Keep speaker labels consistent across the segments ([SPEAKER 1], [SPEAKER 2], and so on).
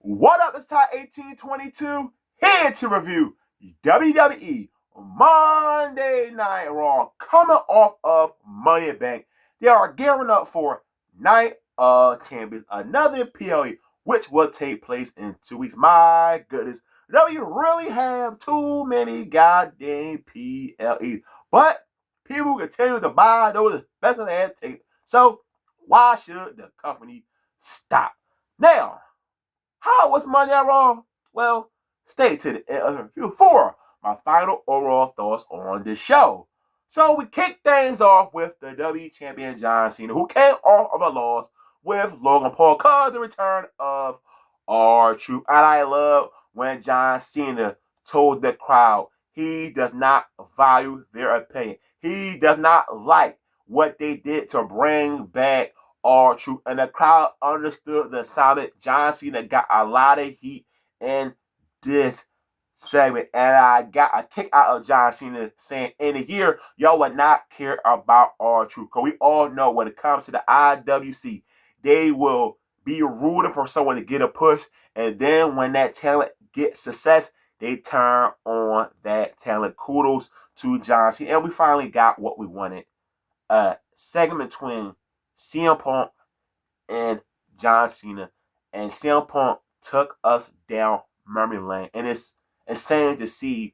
[SPEAKER 1] What up, it's Ty 1822 here to review WWE Monday Night Raw. Coming off of Money in the Bank, they are gearing up for Night of Champions, another PLE, which will take place in 2 weeks. My goodness, WWE really have too many goddamn PLEs, but people continue to buy those special ad tickets. So why should the company stop? Now, how was Monday Night Raw? Well, stay to the end of the review for my final overall thoughts on the show. So we kick things off with the WWE Champion John Cena, who came off of a loss with Logan Paul, cause the return of R-Truth. And I love when John Cena told the crowd he does not value their opinion. He does not like what they did to bring back R-Truth. And the crowd understood the silent. John Cena got a lot of heat in this segment. And I got a kick out of John Cena saying, in a year, y'all would not care about R-Truth. Because we all know when it comes to the IWC, they will be rooting for someone to get a push. And then when that talent gets success, they turn on that talent. Kudos to John Cena. And we finally got what we wanted. A segment between CM Punk and John Cena, and CM Punk took us down memory lane. And it's insane to see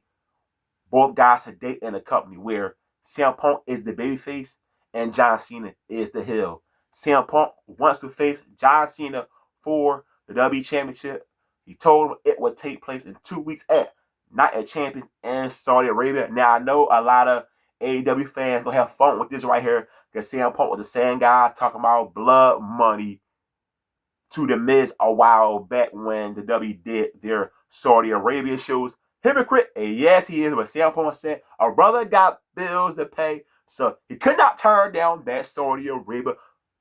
[SPEAKER 1] both guys today in a company where CM Punk is the babyface and John Cena is the heel. CM Punk wants to face John Cena for the WWE Championship. He told him it would take place in 2 weeks at Night of Champions in Saudi Arabia. Now, I know a lot of AEW fans gonna have fun with this right here, because CM Punk was the same guy talking about blood money to the Miz a while back when the W did their Saudi Arabia shows. Hypocrite, yes he is, but CM Punk said a brother got bills to pay, so he could not turn down that Saudi Arabia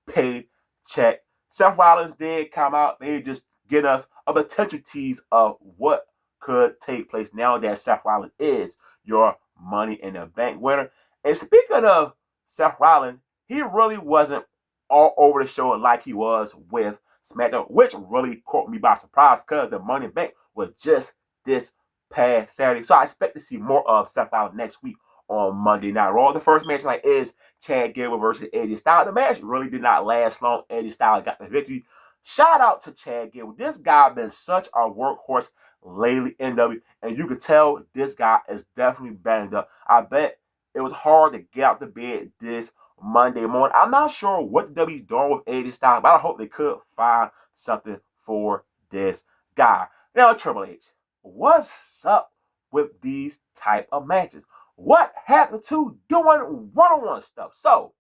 [SPEAKER 1] paycheck. Seth Rollins did come out. They just get us a potential tease of what could take place now that Seth Rollins is your Money in the Bank winner. And speaking of Seth Rollins, he really wasn't all over the show like he was with SmackDown, which really caught me by surprise because the Money in the Bank was just this past Saturday. So I expect to see more of Seth Rollins next week on Monday Night Raw. The first match tonight is Chad Gable versus AJ Styles. The match really did not last long. AJ Styles got the victory. Shout out to Chad Gable. This guy been such a workhorse lately in W, and you could tell this guy is definitely banged up. I bet it was hard to get out the bed this Monday morning. I'm not sure what the W doing with AJ Styles, but I hope they could find something for this guy. Now, Triple H, what's up with these type of matches? What happened to doing one-on-one stuff? So,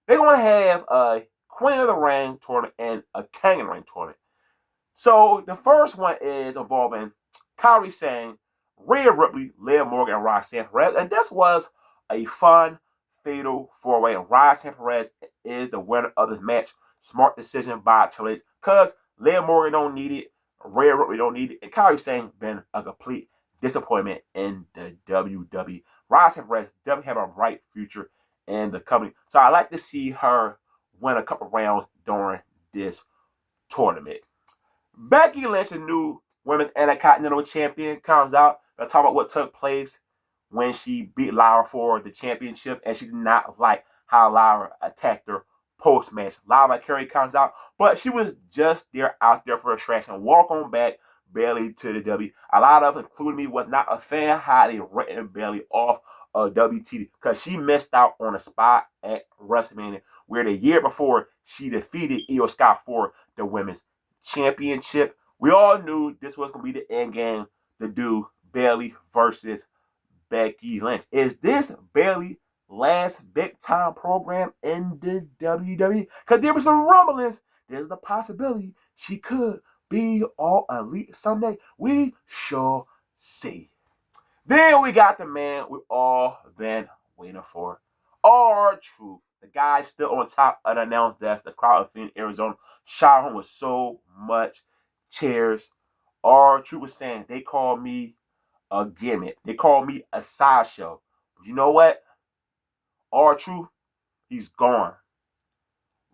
[SPEAKER 1] they're going to have a Queen of the Ring tournament and a King of the Ring tournament. So, the first one is involving Kairi Sane, Rhea Ripley, Liv Morgan, and Roxanne Perez. And this was a fun, fatal four-way. And Roxanne Perez is the winner of this match. Smart decision by Triple H, because Liv Morgan don't need it, Rhea Ripley don't need it, and Kairi Sane been a complete disappointment in the WWE. Roxanne Perez definitely have a bright future in the company. So I like to see her win a couple rounds during this tournament. Becky Lynch, the new Women's Intercontinental Champion, comes out to talk about what took place when she beat Lara for the championship, and she did not like how Lara attacked her post-match. Lara Carey comes out, but she was just out there for a distraction. Walk on back Bayley to the W. A lot of, including me, was not a fan how they written Bayley off of WTD, because she missed out on a spot at WrestleMania where the year before she defeated Io Sky for the Women's Championship. We all knew this was going to be the end game to do Bayley versus Becky Lynch. Is this Bayley last big time program in the WWE? Because there was some rumblings. There's the possibility she could be all elite someday. We shall see. Then we got the man we all been waiting for, R-Truth. The guy still on top of the announce desk. The crowd of Phoenix, Arizona, showered him with so much cheers. R-Truth was saying, they call me a gimmick. They call me a sideshow. But you know what? R-Truth, he's gone.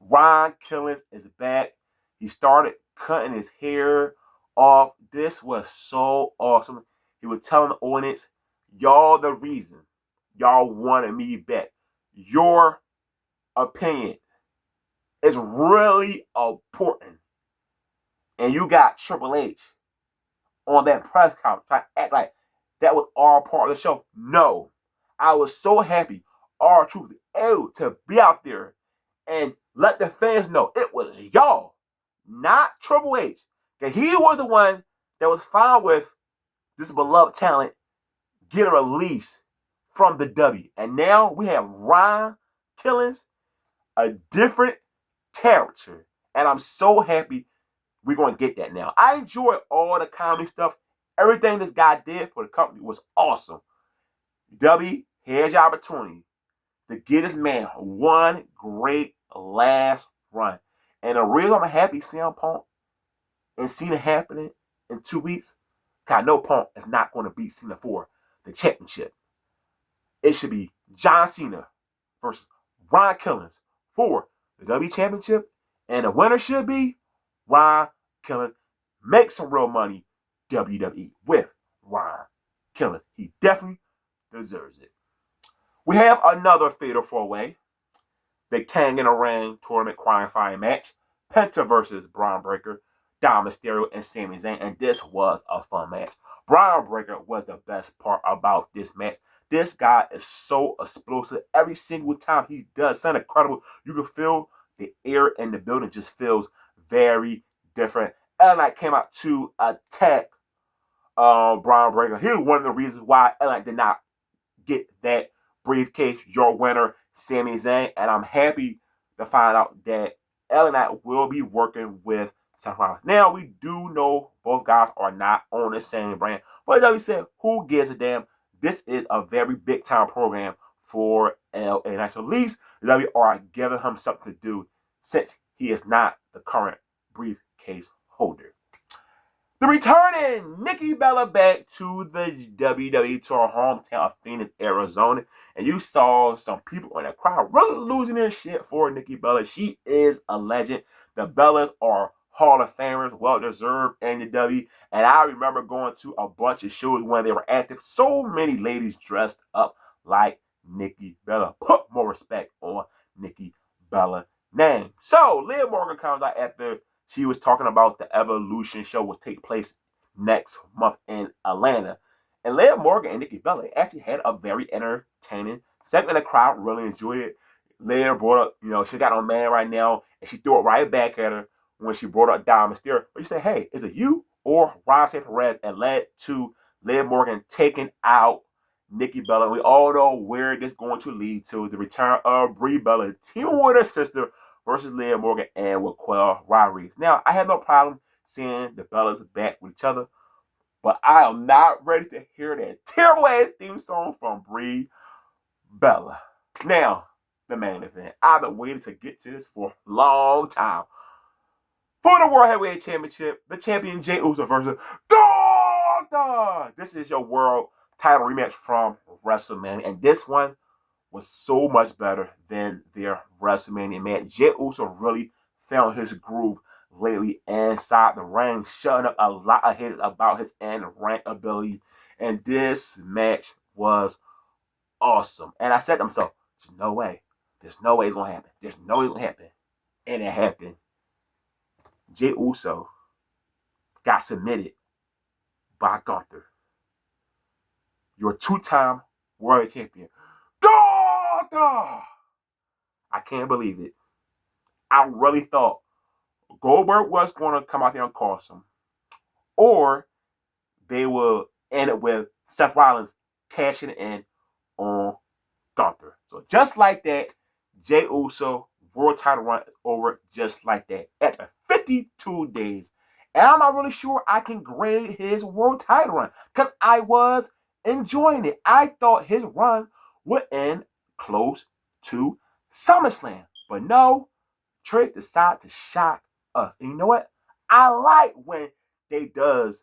[SPEAKER 1] Ron Killings is back. He started cutting his hair off. This was so awesome. He was telling the audience, y'all the reason y'all wanted me back. Your opinion is really important. And you got Triple H on that press conference trying to act like that was all part of the show. No. I was so happy R-Truth was able to be out there and let the fans know it was y'all, not Triple H. That he was the one that was fine with this beloved talent getting released from the W. And now we have Ryan Killings, a different character. And I'm so happy we're going to get that now. I enjoyed all the comedy stuff. Everything this guy did for the company was awesome. W, here's your opportunity to get this man one great last run. And the reason I'm happy CM Punk and Cena happening in 2 weeks, because I know Punk is not going to beat Cena for the championship. It should be John Cena versus Ryan Killings for the W Championship. And the winner should be Ryan Killings. Make some real money, WWE, with Ryan Killings. He definitely deserves it. We have another Fatal 4-Way. The King in the Ring tournament qualifying match. Penta versus Braun Breaker, Dom Mysterio, and Sami Zayn. And this was a fun match. Braun Breaker was the best part about this match. This guy is so explosive. Every single time he does something incredible, you can feel the air in the building just feels very different. LA Knight came out to attack Braun Breaker. He was one of the reasons why LA Knight did not get that briefcase. Your winner, Sami Zayn. And I'm happy to find out that LA Knight will be working with Seth Rollins. Now, we do know both guys are not on the same brand. But like we said, who gives a damn? This is a very big time program for LA Knight. So at least WWE are giving him something to do since he is not the current briefcase holder. The returning Nikki Bella back to the WWE, to her hometown of Phoenix, Arizona. And you saw some people in the crowd really losing their shit for Nikki Bella. She is a legend. The Bellas are Hall of Famers, well deserved in the W. And I remember going to a bunch of shows when they were active. So many ladies dressed up like Nikki Bella. Put more respect on Nikki Bella name. So Liv Morgan comes out after she was talking about the Evolution show will take place next month in Atlanta. And Liv Morgan and Nikki Bella actually had a very entertaining segment. The crowd really enjoyed it. Liv brought up, she got on Man right now, and she threw it right back at her when she brought up Dom Mysterio. But you say, hey, is it you or Roxanne Perez? And led to Liv Morgan taking out Nikki Bella. We all know where this is going to lead to. The return of Brie Bella, teaming with her sister versus Liv Morgan and Raquel Rodriguez. Now, I have no problem seeing the Bellas back with each other, but I am not ready to hear that terrible ass theme song from Brie Bella. Now, the main event. I've been waiting to get to this for a long time. For the World Heavyweight Championship, the champion Jey Uso versus Gunther. This is your world title rematch from WrestleMania, and this one was so much better than their WrestleMania match. Jey Uso really found his groove lately inside the ring, shutting up a lot of haters about his in-ring ability. And this match was awesome. And I said to myself, there's no way. There's no way it's going to happen. There's no way it's going to happen. And it happened. Jey Uso got submitted by Gunther, your two-time world champion. Gunther! I can't believe it. I really thought Goldberg was going to come out there and cost him, or they will end up with Seth Rollins cashing in on Gunther. So just like that, Jey Uso world title run is over just like that after 52 days. And I'm not really sure I can grade his world title run because I was enjoying it. I thought his run would end close to SummerSlam. But no, Trish decided to shock us. And you know what? I like when they decide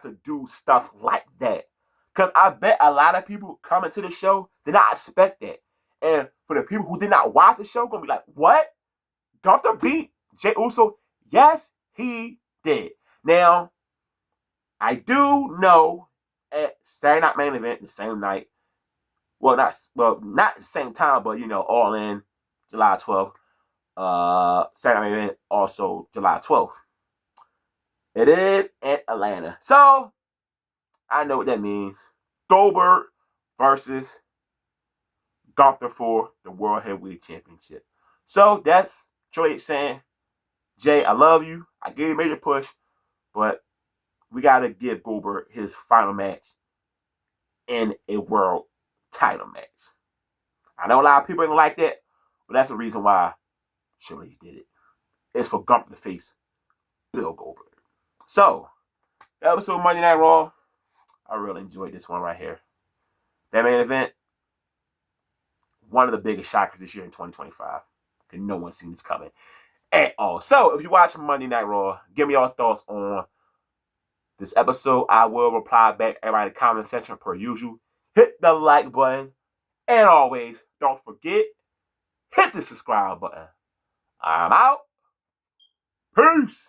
[SPEAKER 1] to do stuff like that. Because I bet a lot of people coming to the show did not expect that. And for the people who did not watch the show, going to be like, what? Gunther beat Jey Uso? Yes, He did. Now, I do know at Saturday Night Main Event, the same night, not the same time, but All In, July 12th. Saturday Night Main Event, also July 12th. It is in Atlanta. So, I know what that means. Goldberg versus Gunther for the World Heavyweight Championship. So, that's Triple H saying, Jay, I love you. I gave you a major push, but we got to give Goldberg his final match in a world title match. I know a lot of people don't like that, but that's the reason why Triple H did it. It's for Gunther to face Bill Goldberg. So, the episode of Monday Night Raw, I really enjoyed this one right here. That main event, one of the biggest shockers this year in 2025. Because no one's seen this coming at all. So, if you watch Monday Night Raw, give me your thoughts on this episode. I will reply back everybody in the comment section per usual. Hit the like button. And always, don't forget, hit the subscribe button. I'm out. Peace.